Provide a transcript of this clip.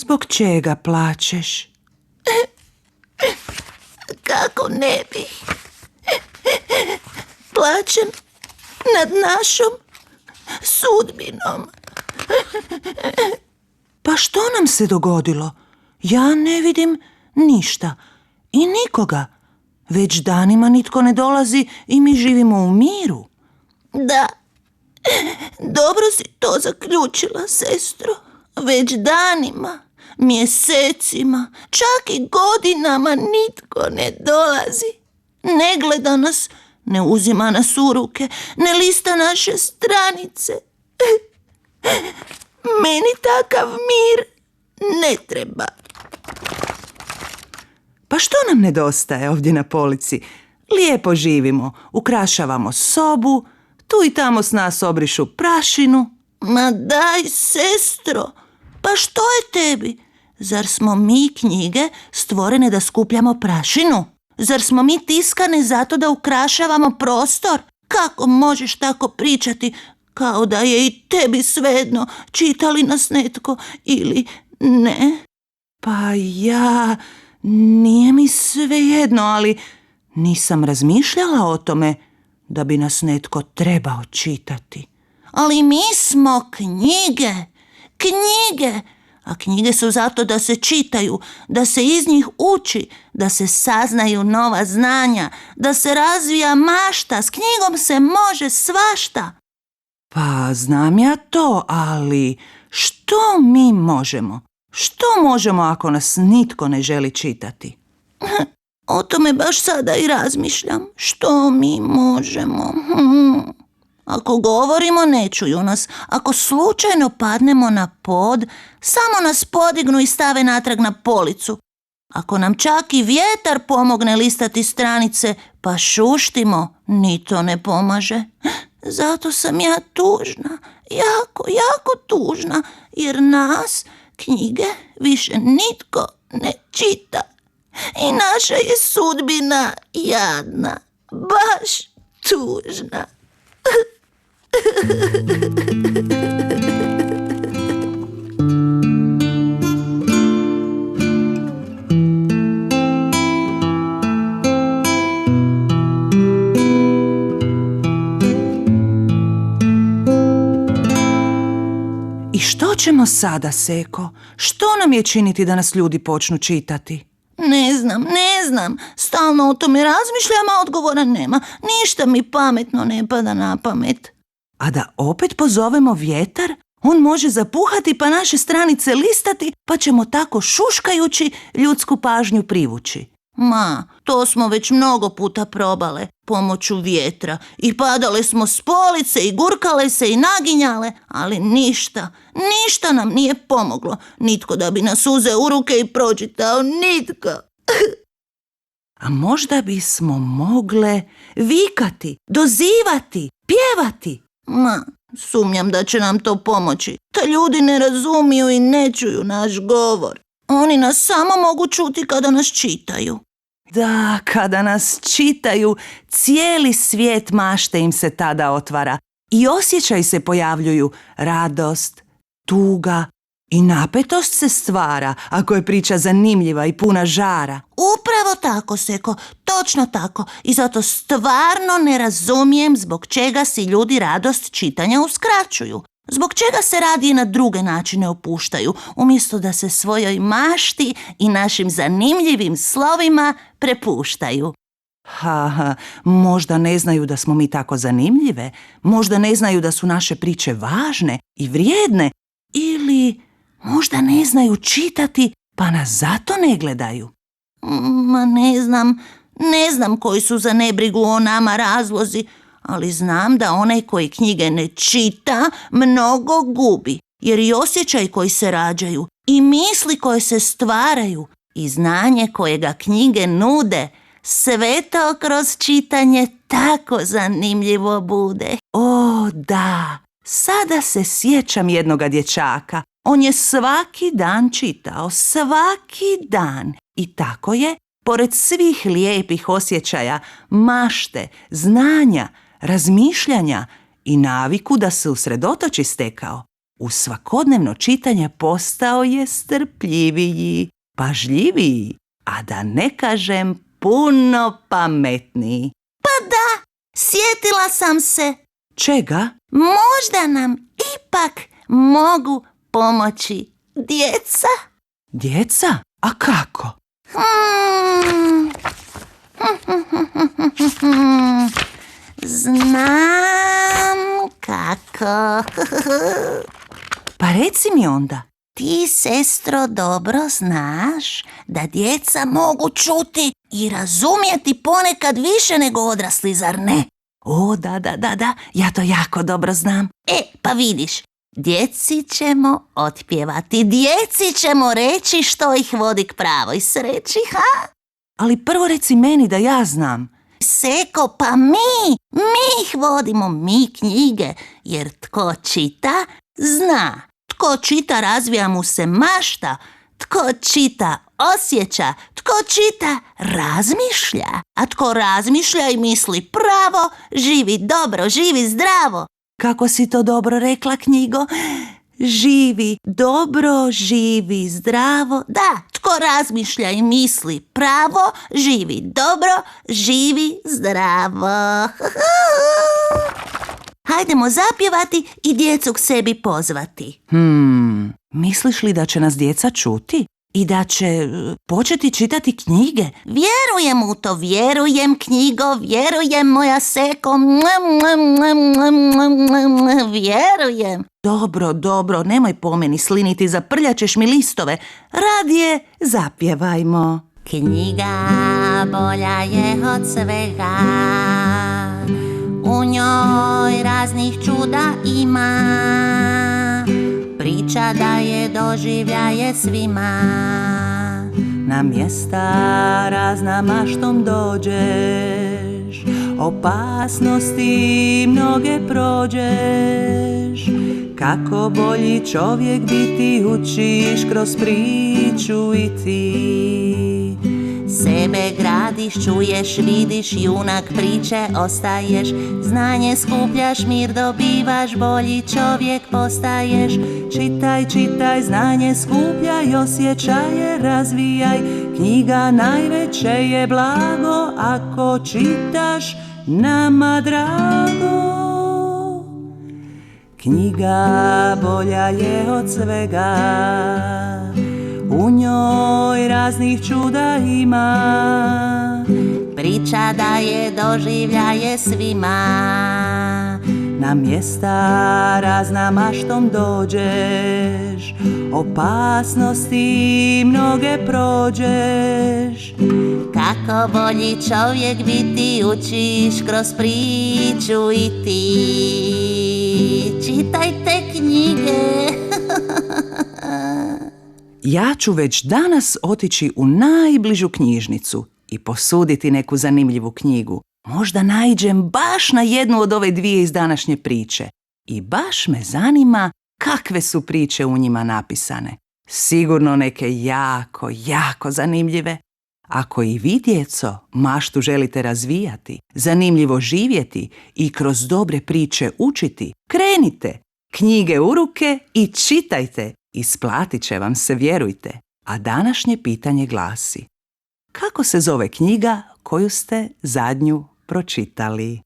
Zbog čega plačeš? Kako ne bih? Plačem nad našom sudbinom. Pa što nam se dogodilo? Ja ne vidim ništa i nikoga. Već danima nitko ne dolazi i mi živimo u miru. Da, dobro si to zaključila, sestro. Već danima, mjesecima, čak i godinama nitko ne dolazi. Ne gleda nas, ne uzima nas u ruke, ne lista naše stranice. Meni takav mir ne treba. Pa što nam nedostaje ovdje na polici? Lijepo živimo, ukrašavamo sobu, tu i tamo s nas obrišu prašinu. Ma daj, sestro, pa što je tebi? Zar smo mi knjige stvorene da skupljamo prašinu? Zar smo mi tiskane zato da ukrašavamo prostor? Kako možeš tako pričati, kao da je i tebi svejedno, čita li nas netko ili ne? Pa ja, nije mi svejedno, ali nisam razmišljala o tome da bi nas netko trebao čitati. Ali mi smo knjige, a knjige su zato da se čitaju, da se iz njih uči, da se saznaju nova znanja, da se razvija mašta, s knjigom se može svašta. Pa znam ja to, ali što mi možemo? Što možemo ako nas nitko ne želi čitati? O tome baš sada i razmišljam. Što mi možemo? Ako govorimo, ne čuju nas. Ako slučajno padnemo na pod, samo nas podignu i stave natrag na policu. Ako nam čak i vjetar pomogne listati stranice, pa šuštimo, ni to ne pomaže. Zato sam ja tužna, jako tužna, jer nas, knjige, više nitko ne čita. I naša je sudbina jadna, baš tužna. I što ćemo sada, Seko? Što nam je činiti da nas ljudi počnu čitati? Ne znam. Stalno o tome razmišljam, a odgovora nema. Ništa mi pametno ne pada na pamet. A da opet pozovemo vjetar? On može zapuhati pa naše stranice listati, pa ćemo tako šuškajući ljudsku pažnju privući. Ma, to smo već mnogo puta probale pomoću vjetra i padale smo s police i gurkale se i naginjale, ali ništa nam nije pomoglo. Nitko da bi nas uzeo u ruke i pročitao, nitko. A možda bismo mogle vikati, dozivati, pjevati? Ma, sumnjam da će nam to pomoći. Ta ljudi ne razumiju i ne čuju naš govor. Oni nas samo mogu čuti kada nas čitaju. Da, kada nas čitaju, cijeli svijet mašte im se tada otvara i osjećaj se pojavljuju, radost, tuga i napetost se stvara ako je priča zanimljiva i puna žara. Upravo tako, Seko, točno tako. I zato stvarno ne razumijem zbog čega si ljudi radost čitanja uskraćuju. Zbog čega se radije na druge načine opuštaju, umjesto da se svojoj mašti i našim zanimljivim slovima prepuštaju. Možda ne znaju da smo mi tako zanimljive, možda ne znaju da su naše priče važne i vrijedne, ili možda ne znaju čitati pa nas zato ne gledaju. Ma ne znam koji su za nebrigu o nama razlozi, ali znam da onaj koji knjige ne čita mnogo gubi, jer i osjećaj koji se rađaju, i misli koje se stvaraju, i znanje kojega knjige nude, sve to kroz čitanje tako zanimljivo bude. O, da, sada se sjećam jednoga dječaka. On je svaki dan čitao, svaki dan. I tako je, pored svih lijepih osjećaja, mašte, znanja, razmišljanja i naviku da se usredotoči stekao. uz svakodnevno čitanje postao je strpljiviji, pažljiviji, a da ne kažem puno pametniji. Pa da, sjetila sam se. Čega? Možda nam ipak mogu pomoći djeca. Djeca? A kako? Znam kako. Pa reci mi onda. Ti, sestro, dobro znaš da djeca mogu čuti i razumjeti ponekad više nego odrasli, zar ne? O, da, ja to jako dobro znam. Pa vidiš, djeci ćemo otpjevati, djeci ćemo reći što ih vodi k pravoj sreći, ha? Ali prvo reci meni da ja znam. Seko, pa mi ih vodimo, mi knjige, jer tko čita, zna. Tko čita, razvija mu se mašta. Tko čita, osjeća. Tko čita, razmišlja. A tko razmišlja i misli pravo, živi dobro, živi zdravo. Kako si to dobro rekla, knjigo? Živi dobro, živi zdravo. Da, tko razmišlja i misli pravo, živi dobro, živi zdravo. Hajdemo zapjevati i djecu k sebi pozvati. Misliš li da će nas djeca čuti? I da će početi čitati knjige? Vjerujem u to, vjerujem, knjigo, vjerujem, moja Seko, vjerujem. Dobro, nemoj po meni sliniti, zaprljaćeš mi listove. Radije zapjevajmo. Knjiga bolja je od svega, u njoj raznih čuda ima, priča daje doživljaje svima. Na mjesta razna maštom dođeš, opasnosti mnoge prođeš. Kako bolji čovjek biti učiš kroz priču i ti. Sebe gradiš, čuješ, vidiš, junak priče ostaješ. Znanje skupljaš, mir dobivaš, bolji čovjek postaješ. Čitaj, znanje skupljaj, osjećaje razvijaj. Knjiga najveće je blago, ako čitaš nama drago. Knjiga bolja je od svega, u njoj raznih čuda ima. Priča daje doživljaje svima. Na mjesta razna maštom dođeš, opasnosti mnoge prođeš. Kako bolji čovjek biti učiš kroz priču i ti. Čitajte knjige. Ja ću već danas otići u najbližu knjižnicu i posuditi neku zanimljivu knjigu. Možda naiđem baš na jednu od ove dvije iz današnje priče. I baš me zanima kakve su priče u njima napisane. Sigurno neke jako zanimljive. Ako i vi, djeco, maštu želite razvijati, zanimljivo živjeti i kroz dobre priče učiti, krenite, knjige u ruke i čitajte. Isplatit će vam se, vjerujte. A današnje pitanje glasi: kako se zove knjiga koju ste zadnju pročitali?